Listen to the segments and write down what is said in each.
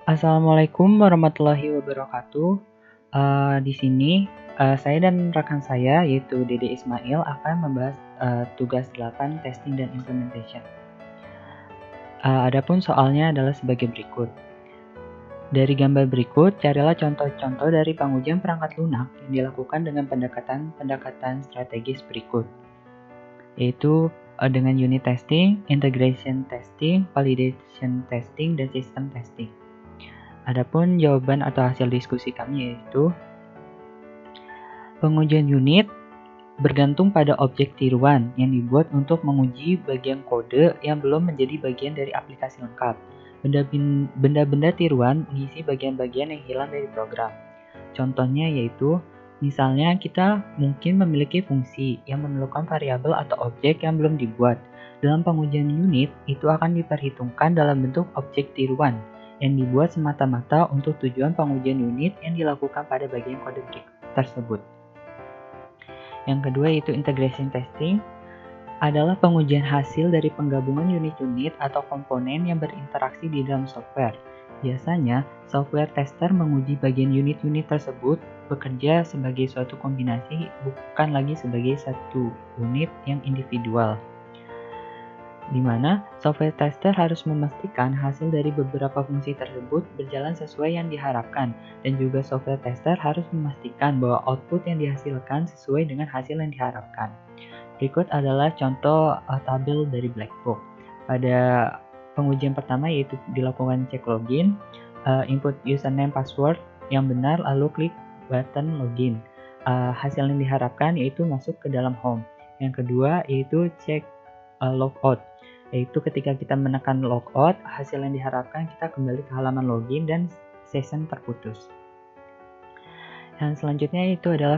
Assalamualaikum warahmatullahi wabarakatuh. Di sini saya dan rekan saya yaitu Dede Ismail akan membahas tugas 8 testing dan implementation. Adapun soalnya adalah sebagai berikut. Dari gambar berikut, carilah contoh-contoh dari pengujian perangkat lunak yang dilakukan dengan pendekatan strategis berikut, yaitu dengan unit testing, integration testing, validation testing, dan system testing. Adapun jawaban atau hasil diskusi kami yaitu pengujian unit bergantung pada objek tiruan yang dibuat untuk menguji bagian kode yang belum menjadi bagian dari aplikasi lengkap. Benda-benda tiruan mengisi bagian-bagian yang hilang dari program. Contohnya yaitu, misalnya kita mungkin memiliki fungsi yang memerlukan variabel atau objek yang belum dibuat. Dalam pengujian unit, itu akan diperhitungkan dalam bentuk objek tiruan yang dibuat semata-mata untuk tujuan pengujian unit yang dilakukan pada bagian kode tersebut. Yang kedua yaitu integration testing, adalah pengujian hasil dari penggabungan unit-unit atau komponen yang berinteraksi di dalam software. Biasanya, software tester menguji bagian unit-unit tersebut bekerja sebagai suatu kombinasi, bukan lagi sebagai satu unit yang individual. Di mana software tester harus memastikan hasil dari beberapa fungsi tersebut berjalan sesuai yang diharapkan, dan juga software tester harus memastikan bahwa output yang dihasilkan sesuai dengan hasil yang diharapkan. Berikut adalah contoh tabel dari Blackbox. Pada pengujian pertama yaitu dilakukan cek login, input username password yang benar, lalu klik button login. Hasil yang diharapkan yaitu masuk ke dalam home. Yang kedua yaitu cek logout, yaitu ketika kita menekan logout, hasil yang diharapkan kita kembali ke halaman login dan session terputus. Yang selanjutnya itu adalah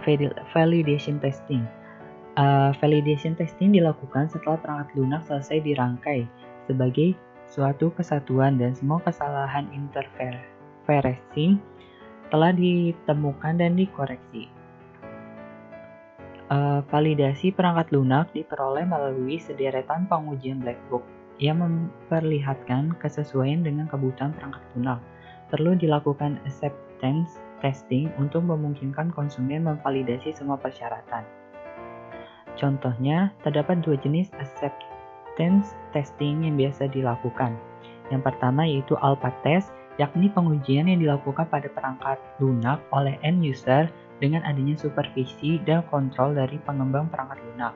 validation testing. Validation testing dilakukan setelah perangkat lunak selesai dirangkai sebagai suatu kesatuan dan semua kesalahan interferensi telah ditemukan dan dikoreksi. Validasi perangkat lunak diperoleh melalui sederetan pengujian black box yang memperlihatkan kesesuaian dengan kebutuhan perangkat lunak. Perlu dilakukan acceptance testing untuk memungkinkan konsumen memvalidasi semua persyaratan. Contohnya, terdapat dua jenis acceptance testing yang biasa dilakukan. Yang pertama yaitu alpha test, yakni pengujian yang dilakukan pada perangkat lunak oleh end user dengan adanya supervisi dan kontrol dari pengembang perangkat lunak.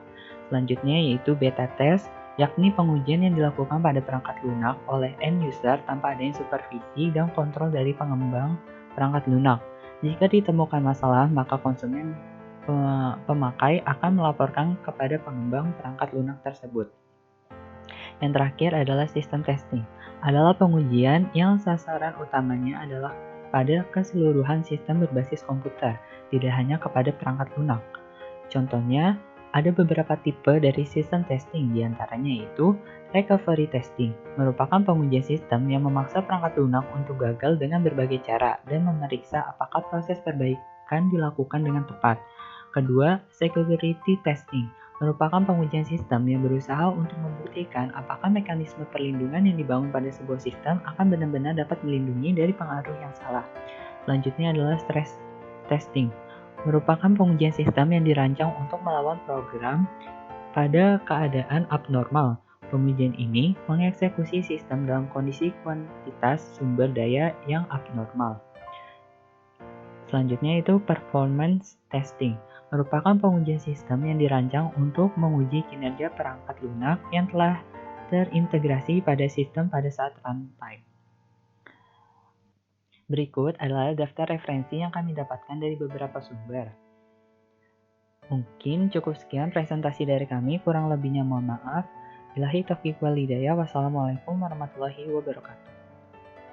Selanjutnya yaitu beta test, yakni pengujian yang dilakukan pada perangkat lunak oleh end user tanpa adanya supervisi dan kontrol dari pengembang perangkat lunak. Jika ditemukan masalah, maka konsumen pemakai akan melaporkan kepada pengembang perangkat lunak tersebut. Yang terakhir adalah system testing, adalah pengujian yang sasaran utamanya adalah pada keseluruhan sistem berbasis komputer, tidak hanya kepada perangkat lunak. Contohnya, ada beberapa tipe dari system testing, diantaranya yaitu recovery testing, merupakan pengujian sistem yang memaksa perangkat lunak untuk gagal dengan berbagai cara dan memeriksa apakah proses perbaikan dilakukan dengan tepat. Kedua, security testing, merupakan pengujian sistem yang berusaha untuk membuktikan apakah mekanisme perlindungan yang dibangun pada sebuah sistem akan benar-benar dapat melindungi dari pengaruh yang salah. Selanjutnya adalah stress testing, merupakan pengujian sistem yang dirancang untuk melawan program pada keadaan abnormal. Pengujian ini mengeksekusi sistem dalam kondisi kuantitas sumber daya yang abnormal. Selanjutnya itu performance testing, merupakan pengujian sistem yang dirancang untuk menguji kinerja perangkat lunak yang telah terintegrasi pada sistem pada saat runtime. Berikut adalah daftar referensi yang kami dapatkan dari beberapa sumber. Mungkin cukup sekian presentasi dari kami, kurang lebihnya mohon maaf. Billahi taufiq wal hidayah. Wassalamualaikum warahmatullahi wabarakatuh.